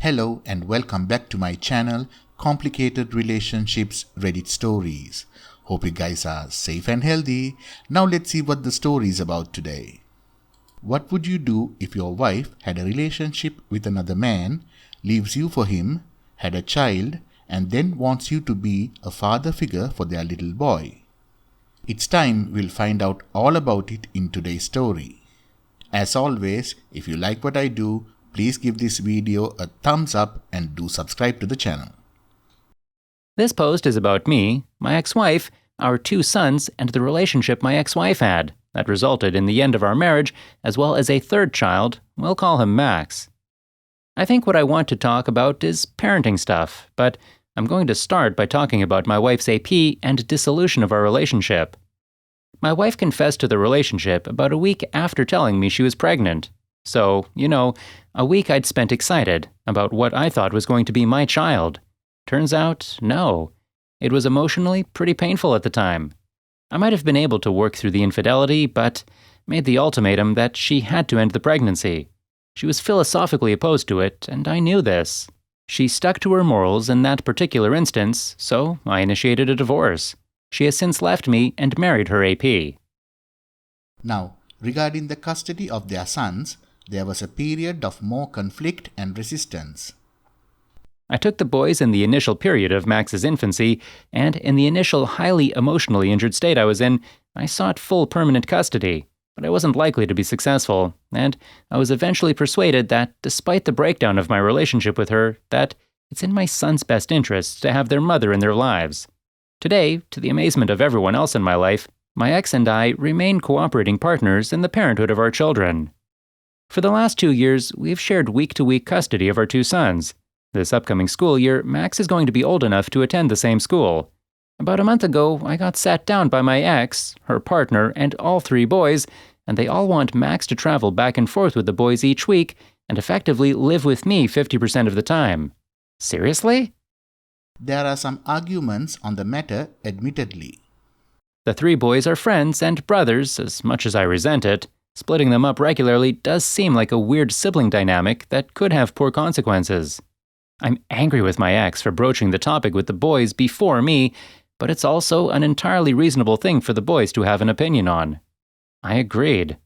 Hello and welcome back to my channel, Complicated Relationships Reddit Stories. Hope you guys are safe and healthy. Now let's see what the story is about today. What would you do if your wife had a relationship with another man, leaves you for him, had a child, and then wants you to be a father figure for their little boy? It's time we'll find out all about it in today's story. As always, if you like what I do, please give this video a thumbs up and do subscribe to the channel. This post is about me, my ex-wife, our 2 sons, and the relationship my ex-wife had that resulted in the end of our marriage, as well as a 3rd child. We'll call him Max. I think what I want to talk about is parenting stuff, but I'm going to start by talking about my wife's AP and dissolution of our relationship. My wife confessed to the relationship about a week after telling me she was pregnant. So, a week I'd spent excited about what I thought was going to be my child. Turns out, no. It was emotionally pretty painful at the time. I might have been able to work through the infidelity, but made the ultimatum that she had to end the pregnancy. She was philosophically opposed to it, and I knew this. She stuck to her morals in that particular instance, so I initiated a divorce. She has since left me and married her AP. Now, regarding the custody of their sons, there was a period of more conflict and resistance. I took the boys in the initial period of Max's infancy, and in the initial highly emotionally injured state I was in, I sought full permanent custody, but I wasn't likely to be successful, and I was eventually persuaded that, despite the breakdown of my relationship with her, that it's in my sons' best interests to have their mother in their lives. Today, to the amazement of everyone else in my life, my ex and I remain cooperating partners in the parenthood of our children. For the last 2 years, we've shared week-to-week custody of our 2 sons. This upcoming school year, Max is going to be old enough to attend the same school. About a month ago, I got sat down by my ex, her partner, and all 3 boys, and they all want Max to travel back and forth with the boys each week and effectively live with me 50% of the time. Seriously? There are some arguments on the matter, admittedly. The 3 boys are friends and brothers, as much as I resent it. Splitting them up regularly does seem like a weird sibling dynamic that could have poor consequences. I'm angry with my ex for broaching the topic with the boys before me, but it's also an entirely reasonable thing for the boys to have an opinion on. I agreed.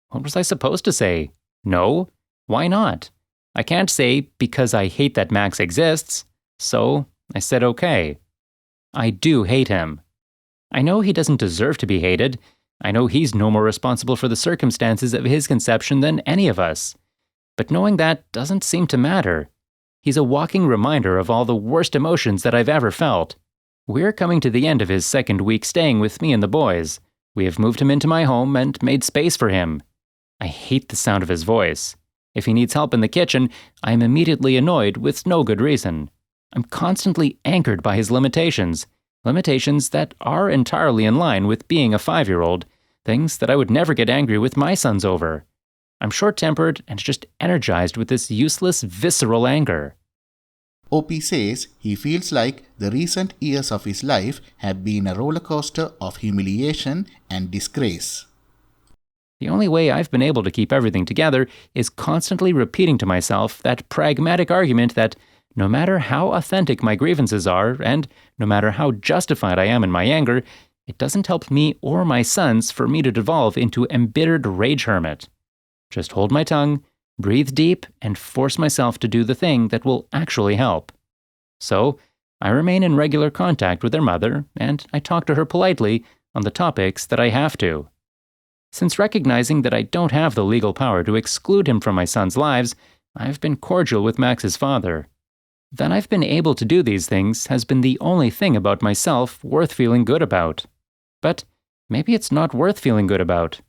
What was I supposed to say? No? Why not? I can't say because I hate that Max exists, so I said okay. I do hate him. I know he doesn't deserve to be hated. I know he's no more responsible for the circumstances of his conception than any of us. But knowing that doesn't seem to matter. He's a walking reminder of all the worst emotions that I've ever felt. We're coming to the end of his 2nd week staying with me and the boys. We have moved him into my home and made space for him. I hate the sound of his voice. If he needs help in the kitchen, I am immediately annoyed with no good reason. I'm constantly anchored by his limitations that are entirely in line with being a 5-year-old, things that I would never get angry with my sons over. I'm short-tempered and just energized with this useless, visceral anger. OP says he feels like the recent years of his life have been a roller coaster of humiliation and disgrace. The only way I've been able to keep everything together is constantly repeating to myself that pragmatic argument that no matter how authentic my grievances are, and no matter how justified I am in my anger, it doesn't help me or my sons for me to devolve into embittered rage hermit. Just hold my tongue, breathe deep, and force myself to do the thing that will actually help. So, I remain in regular contact with their mother, and I talk to her politely on the topics that I have to. Since recognizing that I don't have the legal power to exclude him from my sons' lives, I've been cordial with Max's father. That I've been able to do these things has been the only thing about myself worth feeling good about. But maybe it's not worth feeling good about.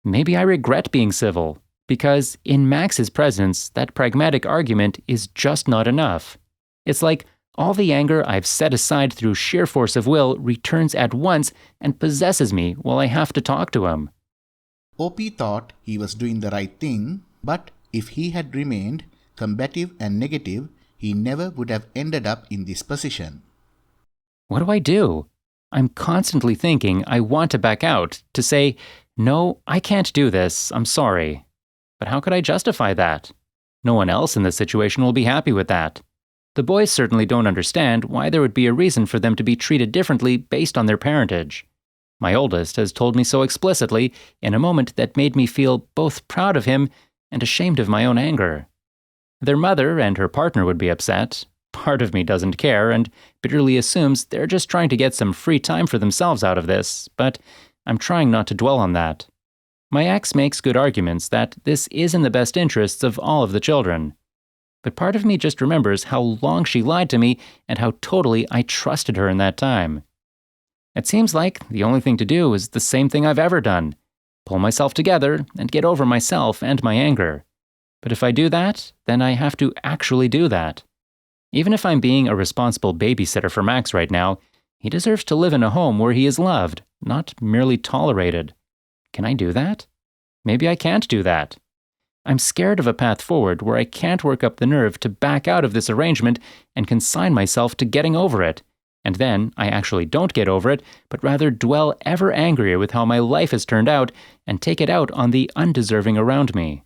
Maybe I regret being civil, because in Max's presence, that pragmatic argument is just not enough. It's like all the anger I've set aside through sheer force of will returns at once and possesses me while I have to talk to him. OP thought he was doing the right thing, but if he had remained combative and negative, he never would have ended up in this position. What do I do? I'm constantly thinking I want to back out, to say, no, I can't do this, I'm sorry. But how could I justify that? No one else in this situation will be happy with that. The boys certainly don't understand why there would be a reason for them to be treated differently based on their parentage. My oldest has told me so explicitly in a moment that made me feel both proud of him and ashamed of my own anger. Their mother and her partner would be upset. Part of me doesn't care and bitterly assumes they're just trying to get some free time for themselves out of this, but I'm trying not to dwell on that. My ex makes good arguments that this is in the best interests of all of the children. But part of me just remembers how long she lied to me and how totally I trusted her in that time. It seems like the only thing to do is the same thing I've ever done: pull myself together and get over myself and my anger. But if I do that, then I have to actually do that. Even if I'm being a responsible babysitter for Max right now, he deserves to live in a home where he is loved, not merely tolerated. Can I do that? Maybe I can't do that. I'm scared of a path forward where I can't work up the nerve to back out of this arrangement and consign myself to getting over it. And then I actually don't get over it, but rather dwell ever angrier with how my life has turned out and take it out on the undeserving around me.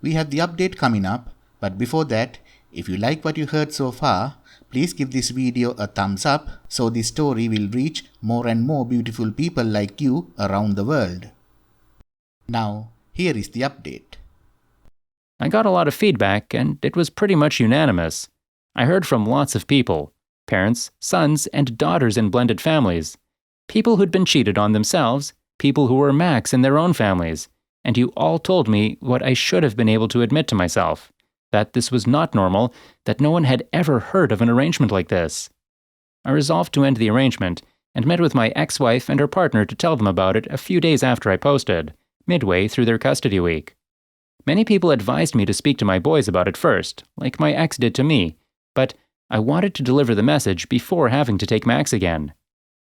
We have the update coming up, but before that, if you like what you heard so far, please give this video a thumbs up so this story will reach more and more beautiful people like you around the world. Now, here is the update. I got a lot of feedback, and it was pretty much unanimous. I heard from lots of people: parents, sons, and daughters in blended families, people who'd been cheated on themselves, people who were Max in their own families, and you all told me what I should have been able to admit to myself: that this was not normal, that no one had ever heard of an arrangement like this. I resolved to end the arrangement and met with my ex-wife and her partner to tell them about it a few days after I posted, midway through their custody week. Many people advised me to speak to my boys about it first, like my ex did to me, but I wanted to deliver the message before having to take Max again.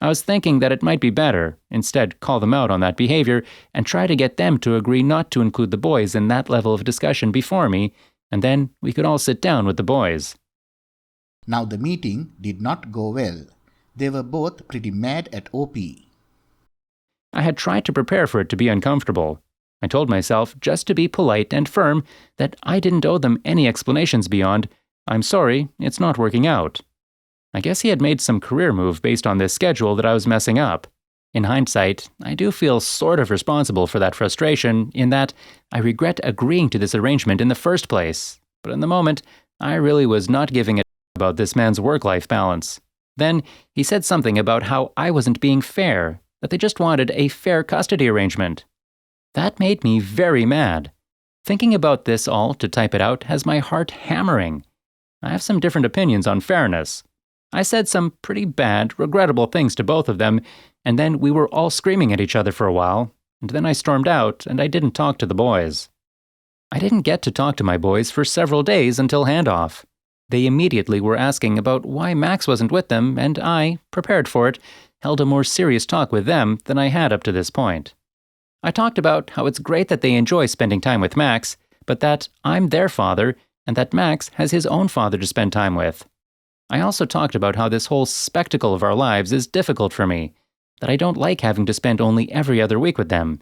I was thinking that it might be better, instead call them out on that behavior and try to get them to agree not to include the boys in that level of discussion before me, and then we could all sit down with the boys. Now the meeting did not go well. They were both pretty mad at OP. I had tried to prepare for it to be uncomfortable. I told myself, just to be polite and firm, that I didn't owe them any explanations beyond, "I'm sorry, it's not working out." I guess he had made some career move based on this schedule that I was messing up. In hindsight, I do feel sort of responsible for that frustration, in that I regret agreeing to this arrangement in the first place. But in the moment, I really was not giving a about this man's work-life balance. Then he said something about how I wasn't being fair, that they just wanted a fair custody arrangement. That made me very mad. Thinking about this all to type it out has my heart hammering. I have some different opinions on fairness. I said some pretty bad, regrettable things to both of them, and then we were all screaming at each other for a while, and then I stormed out and I didn't talk to the boys. I didn't get to talk to my boys for several days until handoff. They immediately were asking about why Max wasn't with them, and I, prepared for it, held a more serious talk with them than I had up to this point. I talked about how it's great that they enjoy spending time with Max, but that I'm their father and that Max has his own father to spend time with. I also talked about how this whole spectacle of our lives is difficult for me, that I don't like having to spend only every other week with them,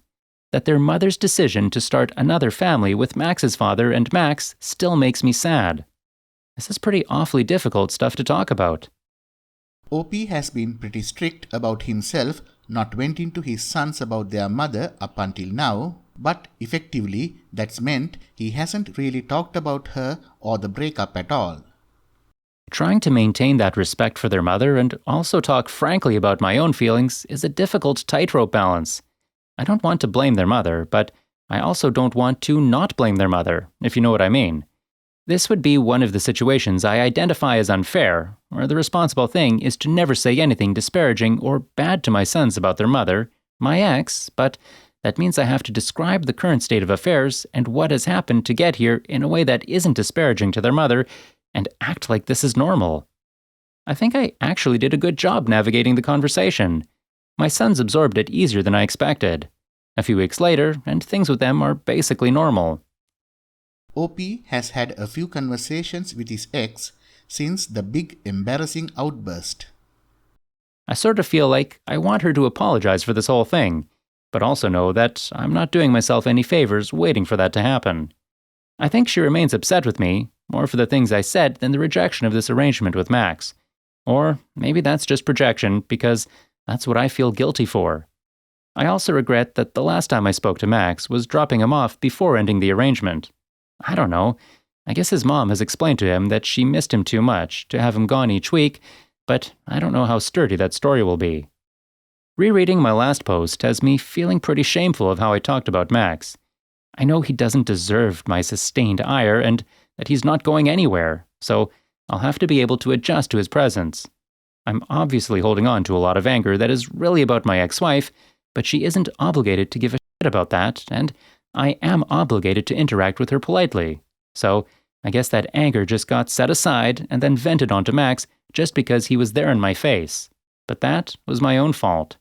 that their mother's decision to start another family with Max's father and Max still makes me sad. This is pretty awfully difficult stuff to talk about. OP has been pretty strict about himself not venting to his sons about their mother up until now, but effectively that's meant he hasn't really talked about her or the breakup at all. Trying to maintain that respect for their mother and also talk frankly about my own feelings is a difficult tightrope balance. I don't want to blame their mother, but I also don't want to not blame their mother, if you know what I mean. This would be one of the situations I identify as unfair, where the responsible thing is to never say anything disparaging or bad to my sons about their mother, my ex, but that means I have to describe the current state of affairs and what has happened to get here in a way that isn't disparaging to their mother, and act like this is normal. I think I actually did a good job navigating the conversation. My sons absorbed it easier than I expected. A few weeks later, and things with them are basically normal. OP has had a few conversations with his ex since the big embarrassing outburst. I sort of feel like I want her to apologize for this whole thing, but also know that I'm not doing myself any favors waiting for that to happen. I think she remains upset with me, more for the things I said than the rejection of this arrangement with Max. Or maybe that's just projection, because that's what I feel guilty for. I also regret that the last time I spoke to Max was dropping him off before ending the arrangement. I don't know. I guess his mom has explained to him that she missed him too much to have him gone each week, but I don't know how sturdy that story will be. Rereading my last post has me feeling pretty shameful of how I talked about Max. I know he doesn't deserve my sustained ire and that he's not going anywhere, so I'll have to be able to adjust to his presence. I'm obviously holding on to a lot of anger that is really about my ex-wife, but she isn't obligated to give a shit about that, and I am obligated to interact with her politely. So I guess that anger just got set aside and then vented onto Max just because he was there in my face. But that was my own fault.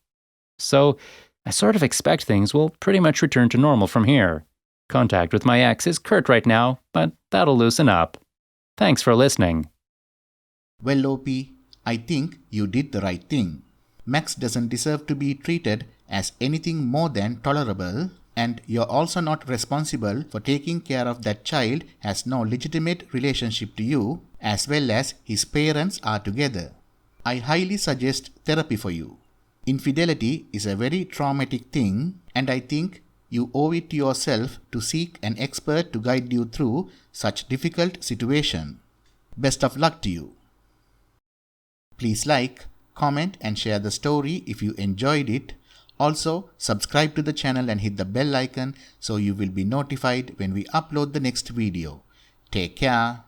So I sort of expect things will pretty much return to normal from here. Contact with my ex is curt right now, but that'll loosen up. Thanks for listening. Well, OP, I think you did the right thing. Max doesn't deserve to be treated as anything more than tolerable, and you're also not responsible for taking care of that child has no legitimate relationship to you, as well as his parents are together. I highly suggest therapy for you. Infidelity is a very traumatic thing, and I think you owe it to yourself to seek an expert to guide you through such difficult situation. Best of luck to you. Please like, comment and share the story if you enjoyed it. Also, subscribe to the channel and hit the bell icon so you will be notified when we upload the next video. Take care.